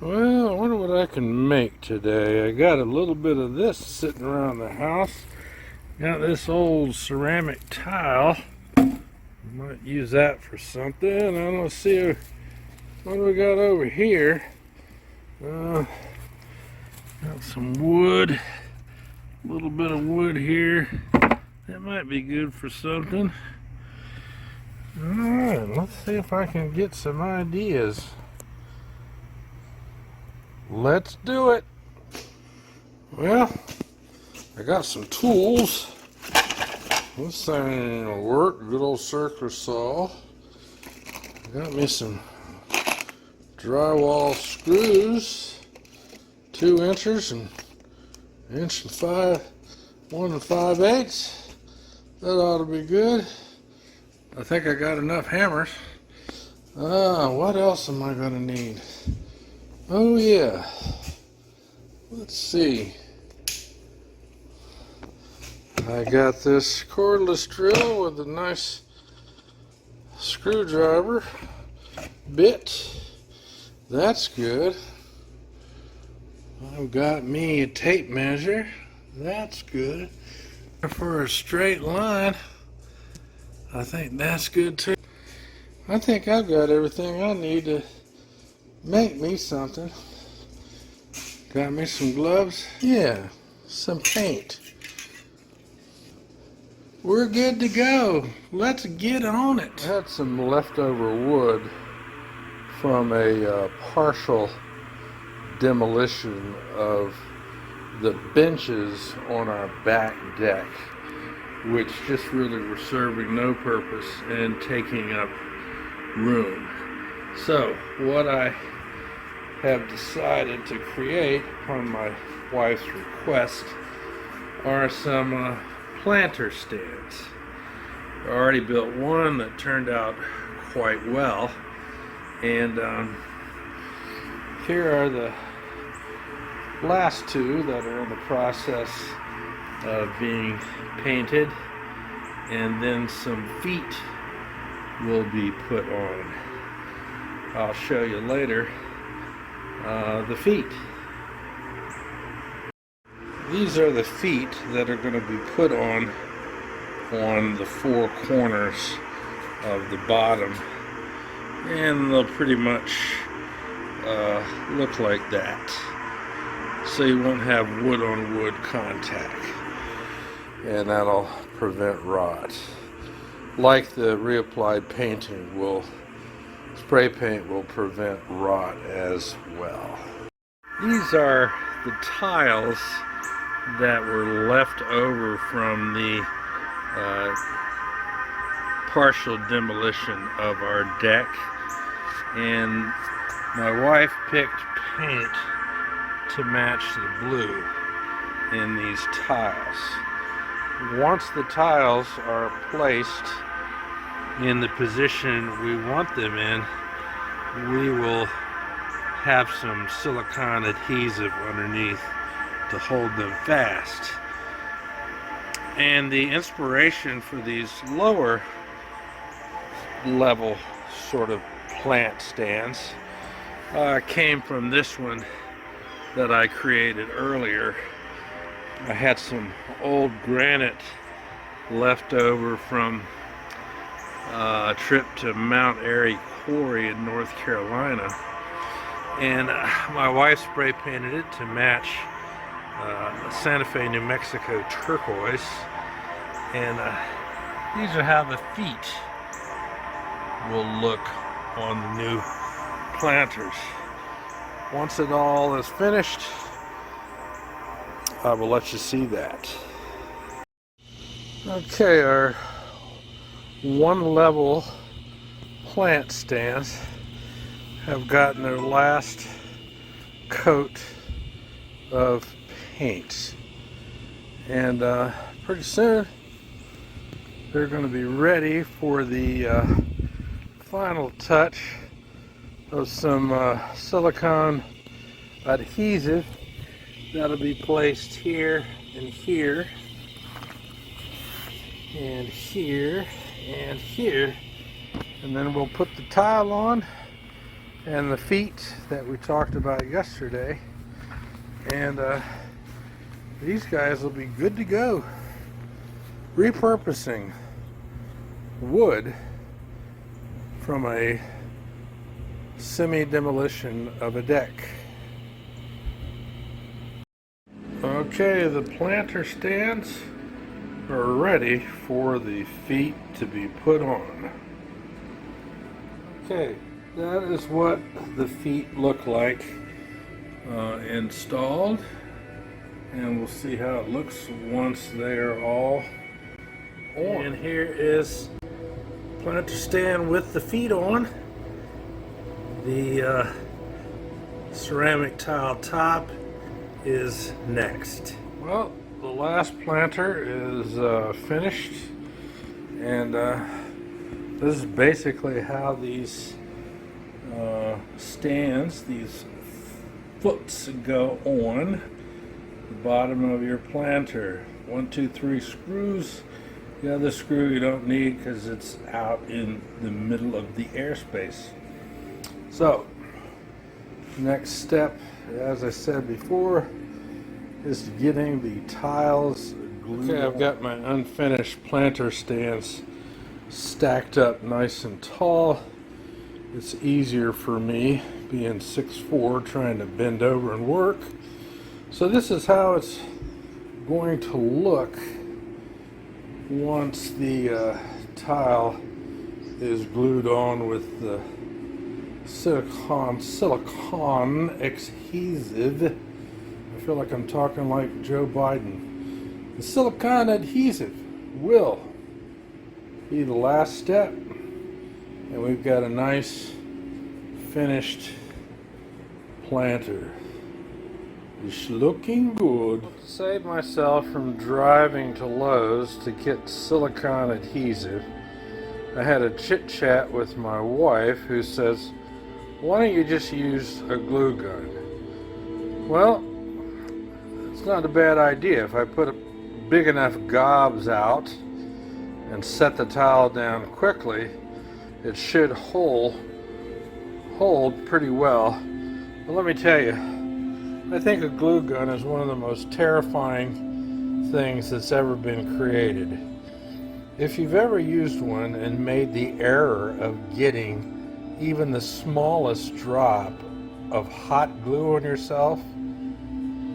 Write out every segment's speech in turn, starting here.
Well, I wonder what I can make today. I got a little bit of this sitting around the house. Got this old ceramic tile. Might use that for something. I'm gonna see what we got over here. Got some wood. A little bit of wood here. That might be good for something. Alright, let's see if I can get some ideas. Let's do it. Well, I got some tools. This thing will work. Good old circular saw. Got me some drywall screws, 2 inches and 1 5/8. That ought to be good. I think I got enough hammers. What else am I gonna need? Oh yeah, let's see. I got this cordless drill with a nice screwdriver bit. That's good. I've got me a tape measure. That's good. For a straight line, I think that's good too. I think I've got everything I need to make me something. Got me some gloves. Yeah, some paint. We're good to go. Let's get on it. I had some leftover wood from a partial demolition of the benches on our back deck, which just really were serving no purpose and taking up room. So what I have decided to create upon my wife's request are some planter stands. I already built one that turned out quite well, and here are the last 2 that are in the process of being painted, and then some feet will be put on. I'll show you later the feet. These are the feet that are going to be put on the 4 corners of the bottom, and they'll pretty much look like that. So you won't have wood on wood contact, and that'll prevent rot. Like the reapplied painting spray paint will prevent rot as well. These are the tiles that were left over from the partial demolition of our deck, and my wife picked paint to match the blue in these tiles. Once the tiles are placed in the position we want them in, we will have some silicone adhesive underneath to hold them fast. And the inspiration for these lower level sort of plant stands came from this one that I created earlier. I had some old granite left over from a trip to Mount Airy Quarry in North Carolina, and my wife spray painted it to match Santa Fe, New Mexico turquoise, and these are how the feet will look on the new planters. Once it all is finished, I will let you see that. Okay, our 1 level plant stands have gotten their last coat of paint, and pretty soon they're going to be ready for the final touch of some silicone adhesive that'll be placed here and here and here and here, and then we'll put the tile on and the feet that we talked about yesterday, and these guys will be good to go. Repurposing wood from a semi-demolition of a deck. Okay, the planter stands are ready for the feet to be put on. Okay, that is what the feet look like installed, and we'll see how it looks once they are all on. And here is planter stand with the feet on. The ceramic tile top is next. Well, the last planter is finished, and this is basically how these stands, these foots, go on the bottom of your planter. 1, 2, 3 screws. The other screw you don't need because it's out in the middle of the airspace. So, next step, as I said before, is getting the tiles glued. Okay, I've got my unfinished planter stands stacked up nice and tall. It's easier for me, being 6'4", trying to bend over and work. So this is how it's going to look once the tile is glued on with the silicone adhesive. I feel like I'm talking like Joe Biden. The silicone adhesive will be the last step, and we've got a nice finished planter. It's looking good. To save myself from driving to Lowe's to get silicone adhesive, I had a chit chat with my wife, who says, why don't you just use a glue gun? Well, it's not a bad idea. If I put a big enough gobs out and set the tile down quickly, it should hold pretty well. But let me tell you, I think a glue gun is one of the most terrifying things that's ever been created. If you've ever used one and made the error of getting even the smallest drop of hot glue on yourself,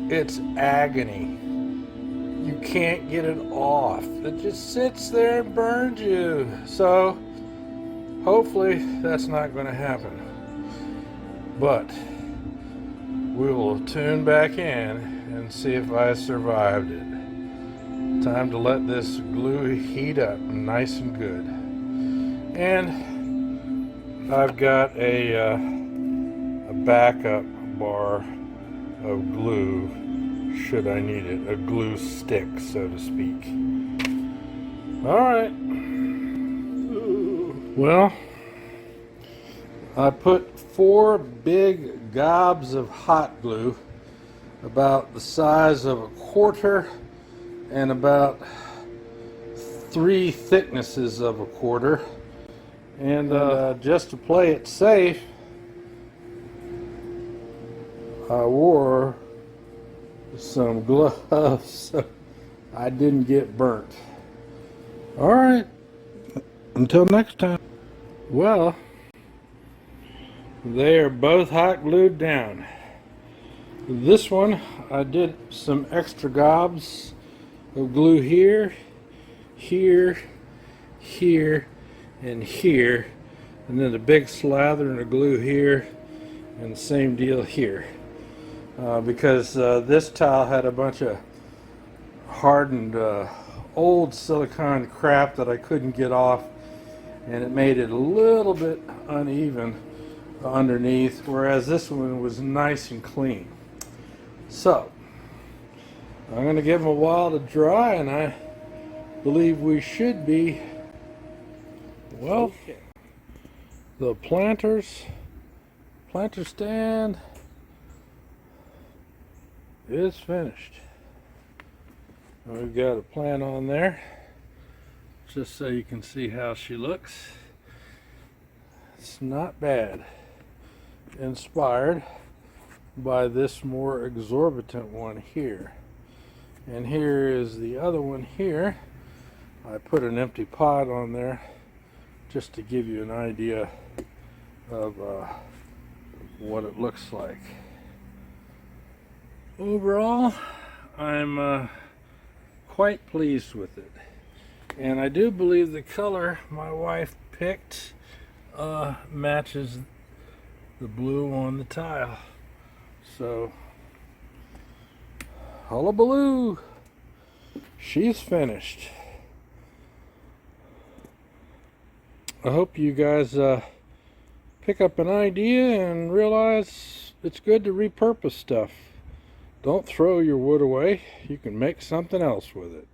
it's agony. You can't get it off. It just sits there and burns you. So hopefully that's not going to happen. But we will tune back in and see if I survived it. Time to let this glue heat up nice and good. And I've got a backup bar of glue should I need it. A glue stick, so to speak. Alright. Well, I put 4 big gobs of hot glue, about the size of a quarter and about 3 thicknesses of a quarter. And just to play it safe, I wore some gloves so I didn't get burnt. Alright, until next time. Well, they are both hot glued down. This one, I did some extra gobs of glue here, here, here, and here, and then a big slather of glue here, and the same deal here. Because this tile had a bunch of hardened old silicone crap that I couldn't get off, and it made it a little bit uneven underneath, whereas this one was nice and clean. So I'm going to give them a while to dry, and I believe we should be, well, the planter stand is finished. We've got a plant on there just so you can see how she looks. It's not bad. inspired by this more exorbitant one here. And here is the other one here. I put an empty pot on there just to give you an idea of what it looks like. Overall, I'm quite pleased with it. And I do believe the color my wife picked matches the blue on the tile. So, hullabaloo, she's finished. I hope you guys pick up an idea and realize it's good to repurpose stuff. Don't throw your wood away. You can make something else with it.